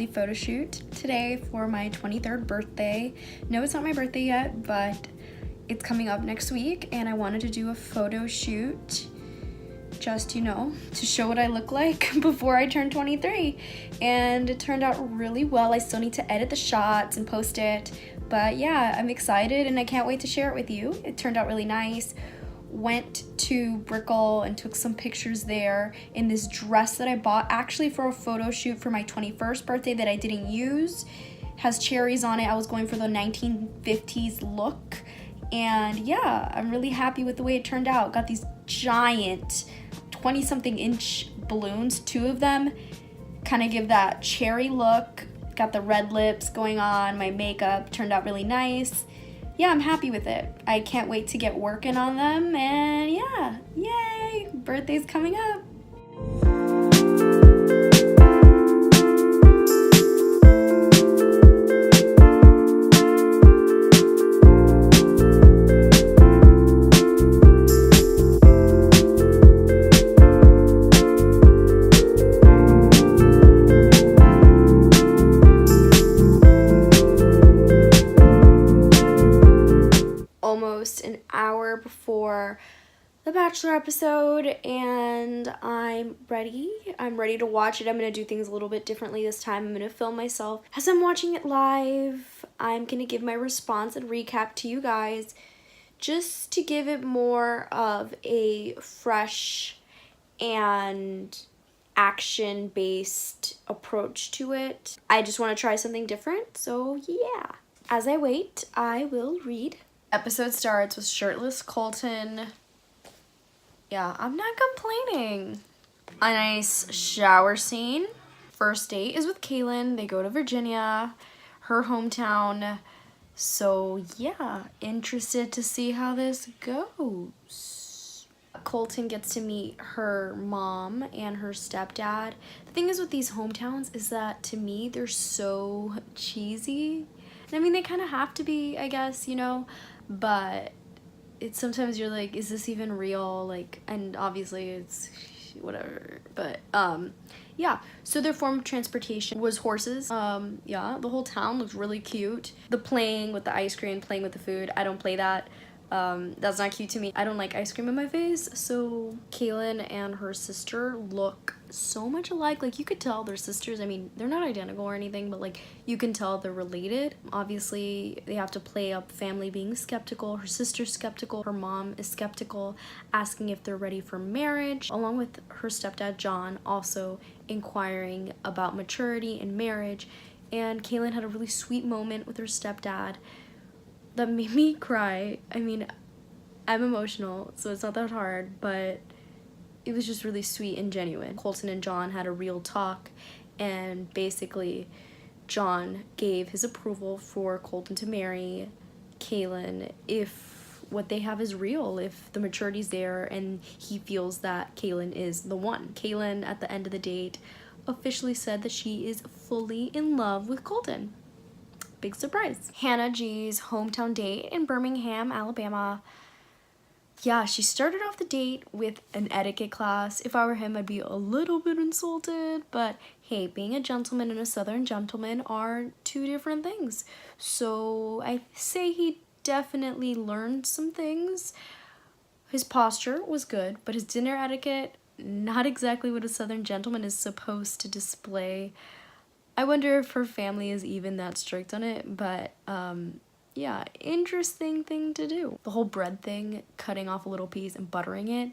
lovely photo shoot today for my 23rd birthday. No, it's not my birthday yet, but it's coming up next week, and I wanted to do a photo shoot just, you know, to show what I look like before I turn 23. And it turned out really well. I still need to edit the shots and post it, but yeah, I'm excited and I can't wait to share it with you. It turned out really nice. Went to Brickell and took some pictures there in this dress that I bought actually for a photo shoot for my 21st birthday that I didn't use. Has cherries on it. I was going for the 1950s look, and yeah, I'm really happy with the way it turned out. Got these giant 20-something inch balloons, 2 of them kind of give that cherry look. Got the red lips going on. My makeup turned out really nice. Yeah, I'm happy with it. I can't wait to get working on them, and yeah, yay, birthday's coming up. Almost an hour before the Bachelor episode, and I'm ready. I'm ready to watch it. I'm going to do things a little bit differently this time. I'm going to film myself as I'm watching it live. I'm going to give my response and recap to you guys just to give it more of a fresh and action-based approach to it. I just want to try something different, so yeah. As I wait, I will read. Episode starts with shirtless Colton. Yeah, I'm not complaining. A nice shower scene. First date is with Caylin. They go to Virginia, her hometown. So yeah, interested to see how this goes. Colton gets to meet her mom and her stepdad. The thing is with these hometowns is that to me they're so cheesy. And I mean, they kind of have to be, I guess, you know, but it's sometimes you're like, is this even real? Like, and obviously it's whatever, but yeah. So their form of transportation was horses. Yeah, the whole town looked really cute. The playing with the ice cream, playing with the food, I don't play that. That's not cute to me. I don't like ice cream in my face. So Caylin and her sister look so much alike. Like, you could tell they're sisters. I mean, they're not identical or anything, but like you can tell they're related. Obviously they have to play up family being skeptical. Her sister's skeptical, her mom is skeptical, asking if they're ready for marriage, along with her stepdad John also inquiring about maturity and marriage. And Caylin had a really sweet moment with her stepdad that made me cry. I mean, I'm emotional, so it's not that hard, but it was just really sweet and genuine. Colton and John had a real talk, and basically John gave his approval for Colton to marry Caylin if what they have is real, if the maturity's there, and he feels that Caylin is the one. Caylin, at the end of the date, officially said that she is fully in love with Colton. Big surprise. Hannah G's hometown date in Birmingham, Alabama. Yeah, she started off the date with an etiquette class. If I were him, I'd be a little bit insulted, but hey, being a gentleman and a southern gentleman are 2 different things. So I say he definitely learned some things. His posture was good, but his dinner etiquette, not exactly what a southern gentleman is supposed to display. I wonder if her family is even that strict on it, but yeah, interesting thing to do. The whole bread thing, cutting off a little piece and buttering it,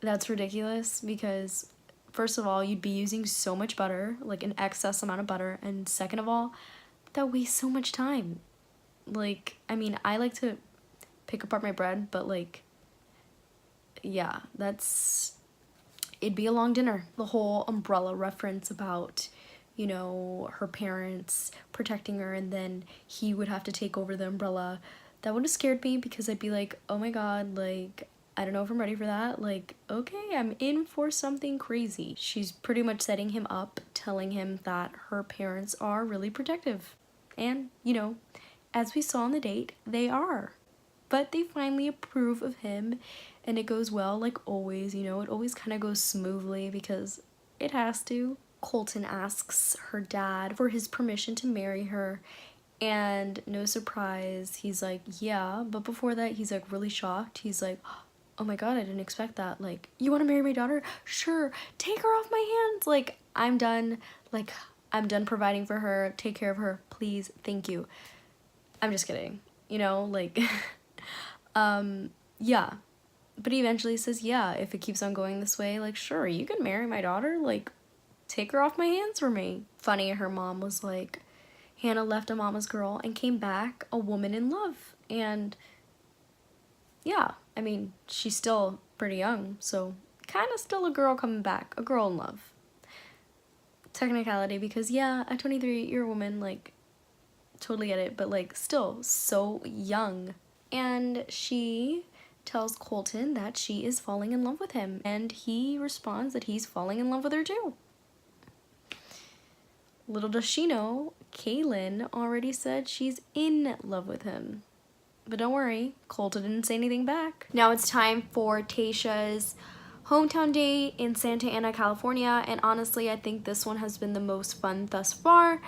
that's ridiculous because first of all, you'd be using so much butter, like an excess amount of butter, and second of all, that wastes so much time. Like, I mean, I like to pick apart my bread, but like, yeah, it'd be a long dinner. The whole umbrella reference about, you know, her parents protecting her and then he would have to take over the umbrella, that would have scared me because I'd be like, oh my god, like, I don't know if I'm ready for that. Like, okay, I'm in for something crazy. She's pretty much setting him up, telling him that her parents are really protective. And, you know, as we saw on the date, they are. But they finally approve of him and it goes well, like always, you know, it always kind of goes smoothly because it has to. Colton asks her dad for his permission to marry her, and no surprise, he's like, yeah. But before that, he's like really shocked. He's like, oh my god, I didn't expect that. Like, you want to marry my daughter? Sure, take her off my hands. Like, I'm done. Like, I'm done providing for her. Take care of her, please. Thank you. I'm just kidding, you know, like, yeah. But he eventually says, yeah, if it keeps on going this way, like, sure, you can marry my daughter. Like, take her off my hands for me. Funny, her mom was like, Hannah left a mama's girl and came back a woman in love. And yeah, I mean, she's still pretty young, so kind of still a girl coming back, a girl in love. Technicality, because yeah, at 23, you're a woman, like, totally get it, but like, still so young. And she tells Colton that she is falling in love with him, and he responds that he's falling in love with her too. Little does she know, Caylin already said she's in love with him. But don't worry, Colton didn't say anything back. Now it's time for Tayshia's hometown day in Santa Ana, California, and honestly, I think this one has been the most fun thus far.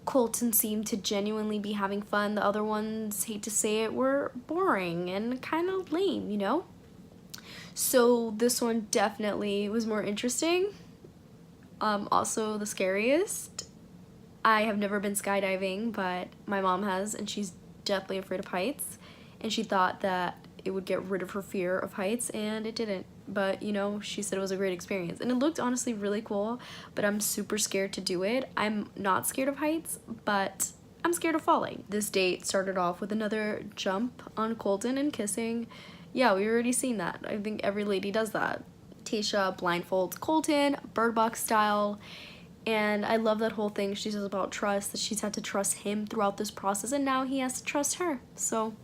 Colton seemed to genuinely be having fun. The other ones, hate to say it, were boring and kind of lame, you know? So this one definitely was more interesting. Also the scariest. I have never been skydiving, but my mom has, and she's deathly afraid of heights. And she thought that it would get rid of her fear of heights, and it didn't. But, you know, she said it was a great experience. And it looked honestly really cool, but I'm super scared to do it. I'm not scared of heights, but I'm scared of falling. This date started off with another jump on Colton and kissing. Yeah, we already seen that. I think every lady does that. Tayshia blindfolds Colton, Bird Box style. And I love that whole thing she says about trust, that she's had to trust him throughout this process, and now he has to trust her. So,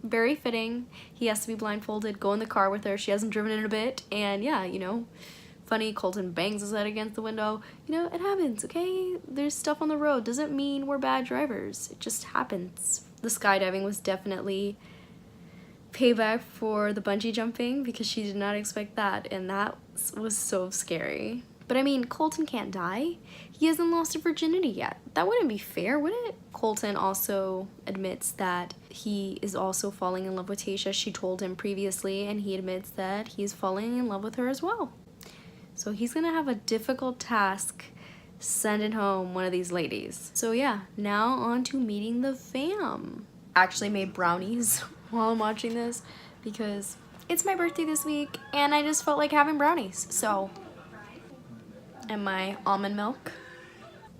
very fitting. He has to be blindfolded, go in the car with her. She hasn't driven in a bit, and yeah, you know, funny, Colton bangs his head against the window. You know, it happens, okay? There's stuff on the road. Doesn't mean we're bad drivers. It just happens. The skydiving was definitely payback for the bungee jumping, because she did not expect that, and that was so scary. But I mean, Colton can't die. He hasn't lost his virginity yet. That wouldn't be fair, would it? Colton also admits that he is also falling in love with Tayshia. She told him previously, and he admits that he's falling in love with her as well. So he's gonna have a difficult task sending home one of these ladies. So yeah, now on to meeting the fam. I actually made brownies while I'm watching this because it's my birthday this week and I just felt like having brownies. So, and my almond milk.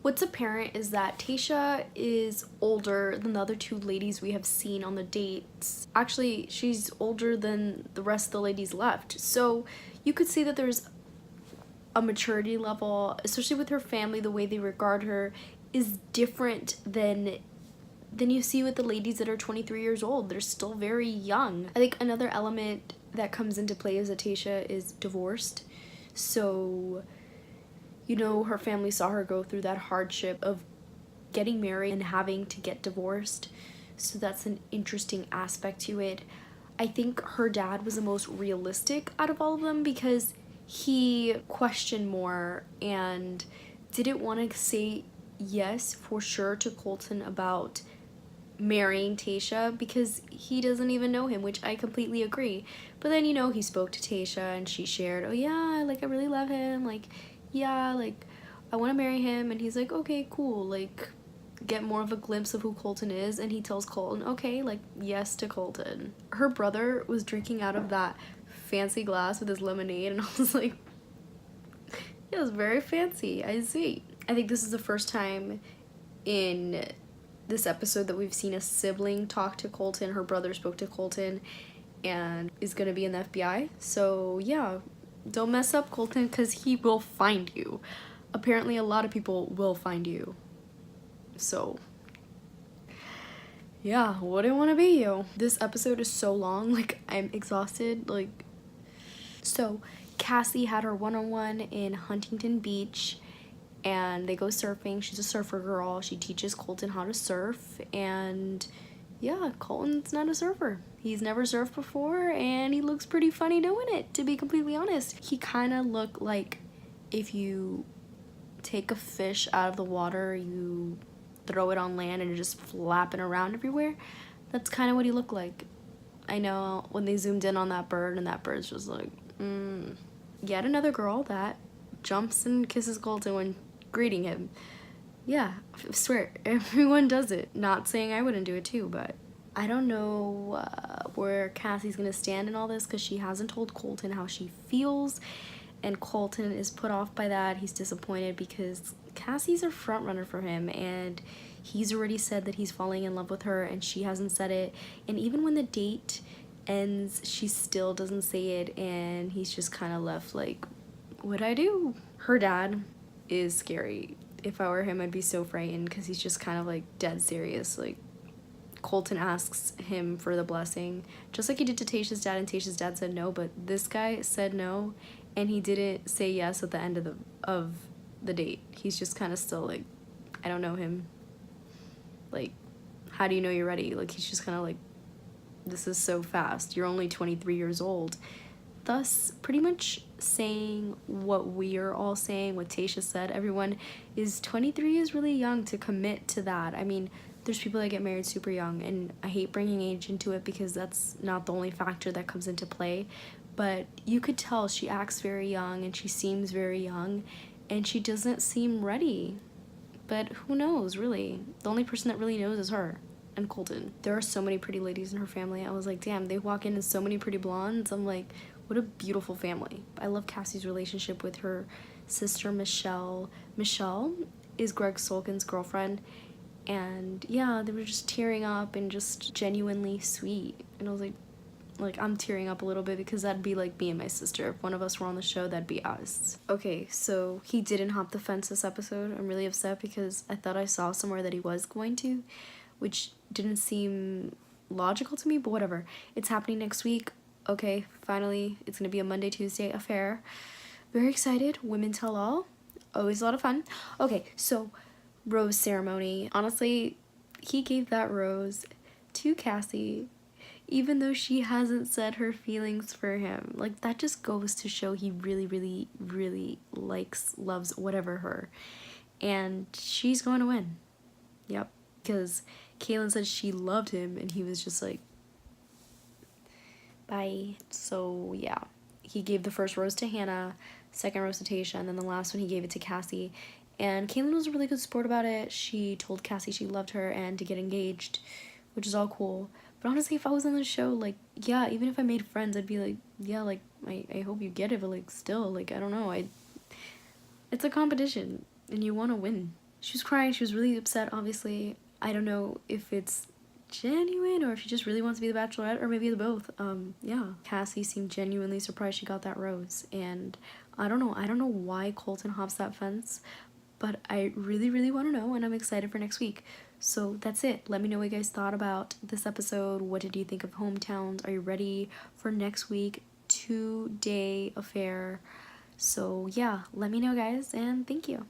What's apparent is that Tayshia is older than the other two ladies we have seen on the dates. Actually, she's older than the rest of the ladies left. So you could see that there's a maturity level, especially with her family, the way they regard her is different than you see with the ladies that are 23 years old. They're still very young. I think another element that comes into play is that Tayshia is divorced. So, you know, her family saw her go through that hardship of getting married and having to get divorced. So that's an interesting aspect to it. I think her dad was the most realistic out of all of them because he questioned more and didn't want to say yes for sure to Colton about marrying Tayshia because he doesn't even know him, which I completely agree. But then, you know, he spoke to Tayshia and she shared, oh yeah, like I really love him, like yeah, like I want to marry him. And he's like, okay, cool, like get more of a glimpse of who Colton is. And he tells Colton, okay, like yes to Colton. Her brother was drinking out of that fancy glass with his lemonade and I was like, it was very fancy, I see. I think this is the first time in this episode that we've seen a sibling talk to Colton. Her brother spoke to Colton and is gonna be in the FBI. So yeah, don't mess up, Colton, because he will find you. Apparently a lot of people will find you. So yeah, wouldn't want to be you. This episode is so long, like I'm exhausted. Like, so Cassie had her one-on-one in Huntington Beach and they go surfing. She's a surfer girl. She teaches Colton how to surf, and yeah, Colton's not a surfer. He's never surfed before and he looks pretty funny doing it, to be completely honest. He kind of looked like if you take a fish out of the water, you throw it on land and you're just flapping around everywhere. That's kind of what he looked like. I know when they zoomed in on that bird and that bird's just like, Yet another girl that jumps and kisses Colton when greeting him. Yeah, I swear, everyone does it. Not saying I wouldn't do it too, but I don't know where Cassie's gonna stand in all this because she hasn't told Colton how she feels, and Colton is put off by that. He's disappointed because Cassie's a front runner for him, and he's already said that he's falling in love with her, and she hasn't said it. And even when the date ends, she still doesn't say it, and he's just kind of left like, what'd I do? Her dad is scary. If I were him, I'd be so frightened because he's just kind of like dead serious. Like, Colton asks him for the blessing, just like he did to Tayshia's dad, and Tayshia's dad said no, but this guy said no, and he didn't say yes at the end of the date. He's just kind of still like, I don't know him. Like, how do you know you're ready? Like, he's just kind of like, this is so fast. You're only 23 years old. Thus, pretty much saying what we are all saying, what Tayshia said, everyone is 23 is really young to commit to that. I mean, there's people that get married super young, and I hate bringing age into it because that's not the only factor that comes into play, but you could tell she acts very young and she seems very young and she doesn't seem ready. But who knows, really? The only person that really knows is her and Colton. There are so many pretty ladies in her family. I was like, damn, they walk in as so many pretty blondes. I'm like, what a beautiful family. I love Cassie's relationship with her sister, Michelle. Michelle is Greg Sulkin's girlfriend. And yeah, they were just tearing up and just genuinely sweet. And I was like I'm tearing up a little bit because that'd be like me and my sister. If one of us were on the show, that'd be us. Okay, so he didn't hop the fence this episode. I'm really upset because I thought I saw somewhere that he was going to, which didn't seem logical to me, but whatever. It's happening next week. Okay, finally, it's gonna be a Monday, Tuesday affair. Very excited. Women tell all. Always a lot of fun. Okay, so rose ceremony. Honestly, he gave that rose to Cassie, even though she hasn't said her feelings for him. Like, that just goes to show he really, really, really likes, loves whatever her. And she's going to win. Yep. Because Caylin said she loved him, and he was just like, bye. So, yeah. He gave the first rose to Hannah, second rose to Tayshia, and then the last one he gave it to Cassie. And Caylin was a really good sport about it. She told Cassie she loved her and to get engaged, which is all cool. But honestly, if I was on the show, like, yeah, even if I made friends, I'd be like, yeah, like, I hope you get it, but, like, still, like, I don't know. It's a competition, and you want to win. She was crying. She was really upset, obviously. I don't know if it's genuine or if she just really wants to be the Bachelorette, or maybe the both. Yeah. Cassie seemed genuinely surprised she got that rose, and I don't know why Colton hops that fence, but I really, really want to know, and I'm excited for next week. So that's it. Let me know what you guys thought about this episode. What did you think of hometowns? Are you ready for next week? 2-day affair. So yeah, let me know, guys, and thank you.